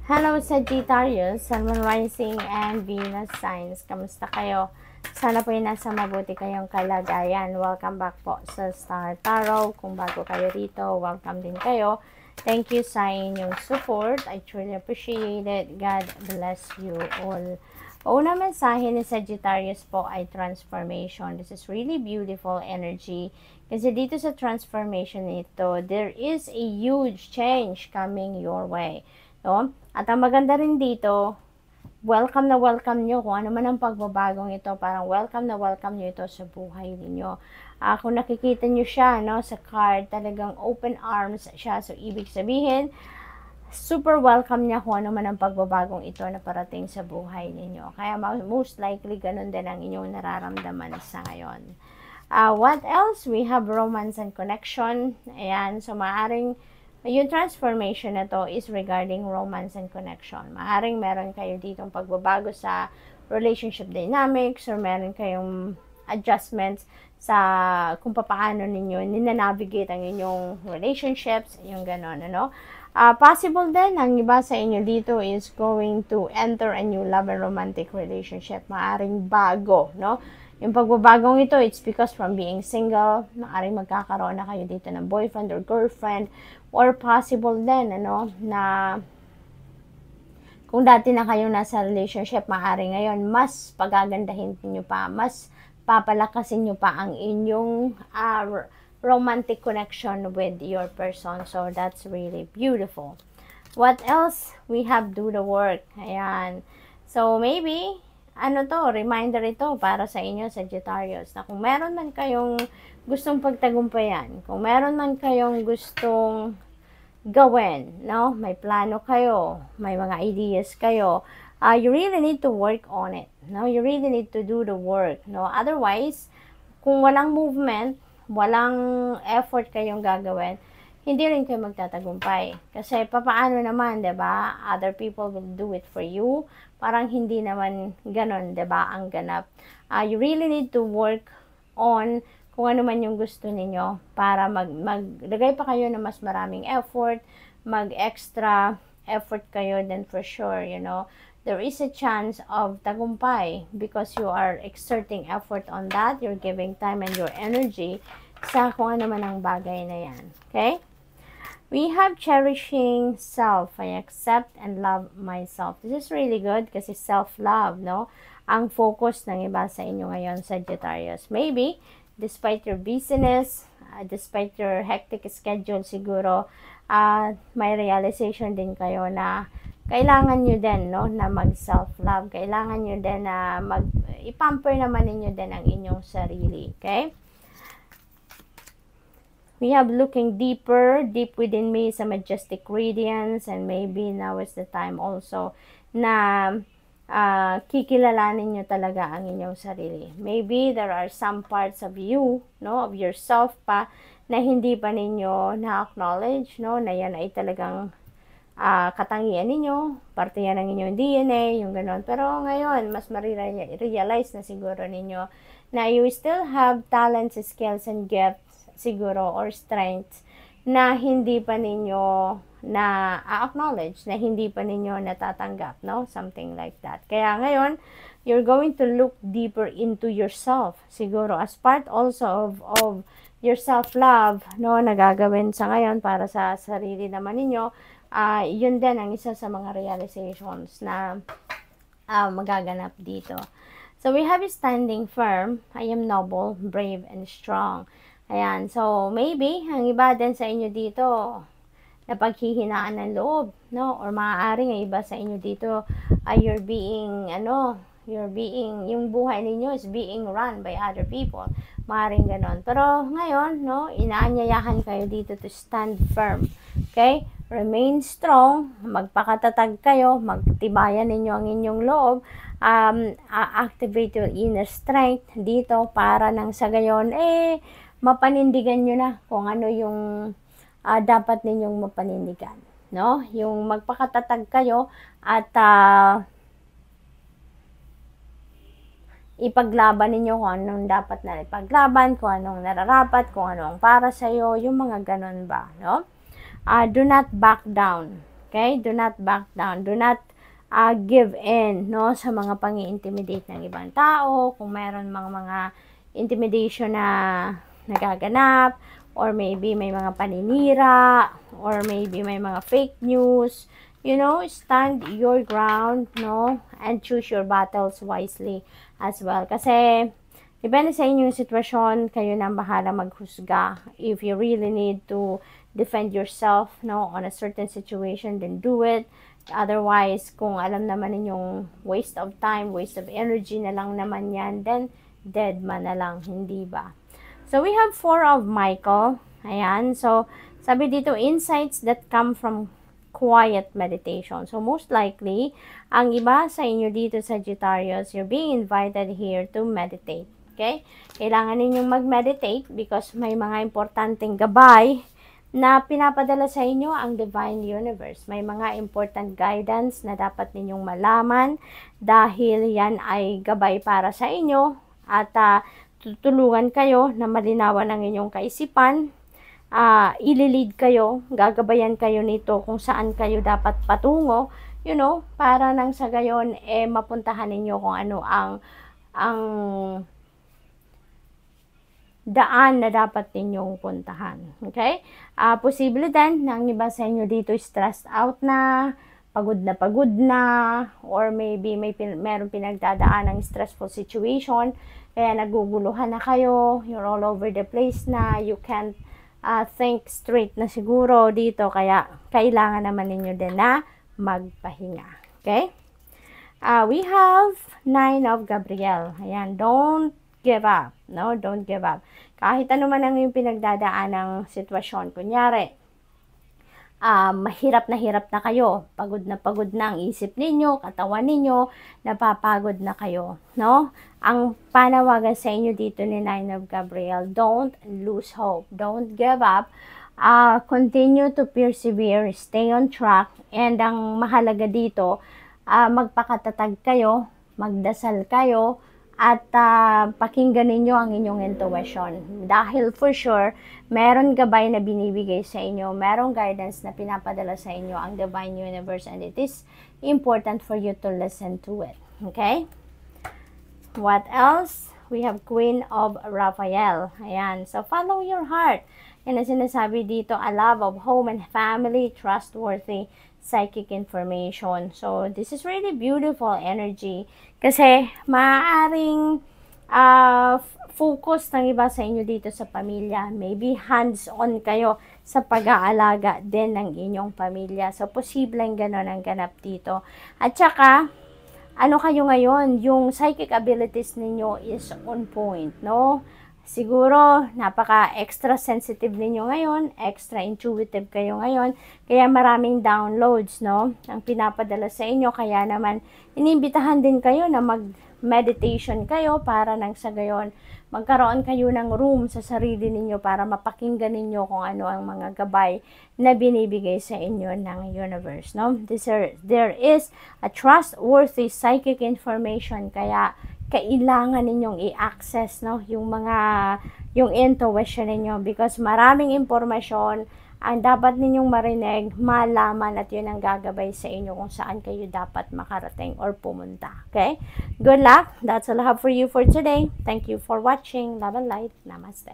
Hello Sagittarius, Sun, Moon, Rising, and Venus signs. Kamusta kayo? Sana po yung nasa mabuti kayong kalagayan. Welcome back po sa Star Tarot. Kung bago kayo dito, welcome din kayo. Thank you sa inyong support. I truly appreciate it. God bless you all. Una mensahe ni Sagittarius po ay transformation. This is really beautiful energy. Kasi dito sa transformation nito, there is a huge change coming your way. No? At ang maganda rin dito, welcome na welcome nyo kung ano man ang pagbabagong ito. Parang welcome na welcome nyo ito sa buhay ninyo. Kung nakikita nyo siya no, sa card, talagang open arms siya. So, ibig sabihin, super welcome niya kung ano man ang pagbabagong ito na parating sa buhay ninyo. Kaya most likely, ganun din ang inyong nararamdaman sa ngayon. What else? We have romance and connection. Ayan, so maaring yung transformation na to is regarding romance and connection. Maaring meron kayo ditong pagbabago sa relationship dynamics or meron kayong adjustments sa kung paano ninyo ninanavigate ang inyong relationships, yung ganon, ano. Possible din, ang iba sa inyo dito is going to enter a new love and romantic relationship. Maaring bago, no? Yung pagbabagong ito, it's because from being single, maaring magkakaroon na kayo dito ng boyfriend or girlfriend, or possible din, ano, na kung dati na kayo nasa relationship, maaring ngayon, mas pagagandahin niyo pa, mas papalakasin niyo pa ang inyong romantic connection with your person. So, that's really beautiful. What else? We have do the work. Ayan. So, maybe, ano to, reminder ito para sa inyo, Sagittarius, na kung meron man kayong gustong pagtagumpayan, kung meron man kayong gustong gawin, no? May plano kayo, may mga ideas kayo, you really need to work on it, no? You really need to do the work, no? Otherwise, kung walang movement, walang effort kayong gagawin, hindi rin kayo magtatagumpay. Kasi papaano naman, 'di ba? Other people will do it for you. Parang hindi naman ganon, 'di ba? Ang ganap. You really need to work on kung ano man yung gusto ninyo para maglagay pa kayo ng mas maraming effort, mag-extra effort kayo, then for sure, you know, there is a chance of tagumpay because you are exerting effort on that. You're giving time and your energy sa kung ano man ang bagay na yan. Okay? We have cherishing self. I accept and love myself. This is really good kasi self-love, no? Ang focus ng iba sa inyo ngayon, Sagittarius. Maybe, despite your busyness, despite your hectic schedule siguro, may realization din kayo na kailangan nyo din, no, na mag-self-love. Kailangan nyo din na i-pamper naman ninyo din ang inyong sarili. Okay? We have looking deeper, deep within me is a majestic radiance, and maybe now is the time also na kikilalanin nyo talaga ang inyong sarili. Maybe there are some parts of you, no, of yourself pa, na hindi pa ninyo na-acknowledge, no, na yan ay talagang katangian ninyo, parte yan ng inyong DNA, yung ganon. Pero ngayon, mas ma-realize na siguro ninyo na you still have talents, skills, and gifts siguro or strengths na hindi pa ninyo na-acknowledge, na hindi pa ninyo natatanggap, no? Something like that. Kaya ngayon, you're going to look deeper into yourself, siguro as part also of your self-love, no? Nagagawin sa ngayon para sa sarili naman ninyo. Yun din ang isa sa mga realizations na magaganap dito. So, we have standing firm. I am noble, brave, and strong. Ayan, so maybe, ang iba din sa inyo dito, na paghihinaan ng loob, no? Or maaaring ang iba sa inyo dito, you're being, yung buhay ninyo is being run by other people. Maaaring ganon. Pero ngayon, no, inaanyayahan kayo dito to stand firm. Okay? Remain strong, magpakatatag kayo, magtibayan ninyo ang inyong loob, activate your inner strength dito para nang sa gayon, mapanindigan nyo na kung ano yung dapat ninyong mapanindigan, no? Yung magpakatatag kayo at ipaglaban ninyo kung anong dapat na ipaglaban, kung anong nararapat, kung anong para sa'yo, yung mga ganun ba, no? Do not back down, Okay? Do not back down. Do not give in, no, sa mga pang-i-intimidate ng ibang tao. Kung mayroon mga intimidation na nagaganap, or maybe may mga paninira, or maybe may mga fake news, you know, stand your ground, no, and choose your battles wisely as well. Kasi depende sa inyong sitwasyon, kayo na bahala maghusga. If you really need to defend yourself, no, on a certain situation, then do it. Otherwise, kung alam naman ninyong waste of time, waste of energy na lang naman yan, then dead man na lang, hindi ba? So, we have 4 of Michael. Ayan. So, sabi dito, insights that come from quiet meditation. So, most likely, ang iba sa inyo dito, Sagittarius, you're being invited here to meditate. Okay? Kailangan ninyong mag-meditate because may mga importanteng gabay na pinapadala sa inyo ang Divine Universe. May mga important guidance na dapat ninyong malaman dahil yan ay gabay para sa inyo at tutulungan kayo na malinawan ang inyong kaisipan. Ililid kayo, gagabayan kayo nito kung saan kayo dapat patungo, you know, para nang sa gayon mapuntahan ninyo kung ano ang daan na dapat ninyong puntahan. Okay? Posible din na ang iba sa inyo dito stressed out na pagod na, or maybe meron pinagdadaan ng stressful situation, kaya naguguluhan na kayo, you're all over the place na, you can't think straight na siguro dito, kaya kailangan naman ninyo din na magpahinga. Okay? We have 9 of Gabriel. Ayan, don't give up. No, don't give up. Kahit ano man ang yung pinagdadaan ng sitwasyon, kunyari, mahirap na kayo, pagod na ang isip ninyo, katawan ninyo, napapagod na kayo, no? Ang panawagan sa inyo dito ni 9 of Gabriel, don't lose hope, don't give up, continue to persevere, stay on track, and ang mahalaga dito, magpakatatag kayo, magdasal kayo, at pakinggan ninyo ang inyong intuition. Dahil for sure, meron gabay na binibigay sa inyo, merong guidance na pinapadala sa inyo ang Divine Universe, and it is important for you to listen to it. Okay? What else? We have Queen of Raphael. Ayan. So, follow your heart. Yan ang sinasabi dito, a love of home and family, trustworthy psychic information. So, this is really beautiful energy. Kasi, maaaring focus ng iba sa inyo dito sa pamilya. Maybe hands-on kayo sa pag-aalaga din ng inyong pamilya. So, posibleng gano'n ang ganap dito. At saka, ano kayo ngayon? Yung psychic abilities ninyo is on point, no? Siguro, napaka-extra sensitive ninyo ngayon, extra intuitive kayo ngayon, kaya maraming downloads, no? Ang pinapadala sa inyo, kaya naman, iniimbitahan din kayo na mag-meditation kayo para nang sa gayon, magkaroon kayo ng room sa sarili ninyo para mapakinggan ninyo kung ano ang mga gabay na binibigay sa inyo ng universe, no? There is a trustworthy psychic information, kaya kailangan ninyong i-access, no, yung intuition ninyo, because maraming impormasyon ang dapat ninyong marinig, malaman, at yun ang gagabay sa inyo kung saan kayo dapat makarating or pumunta. Okay? Good luck. That's all I have for you for today. Thank you for watching. Love and light. Namaste.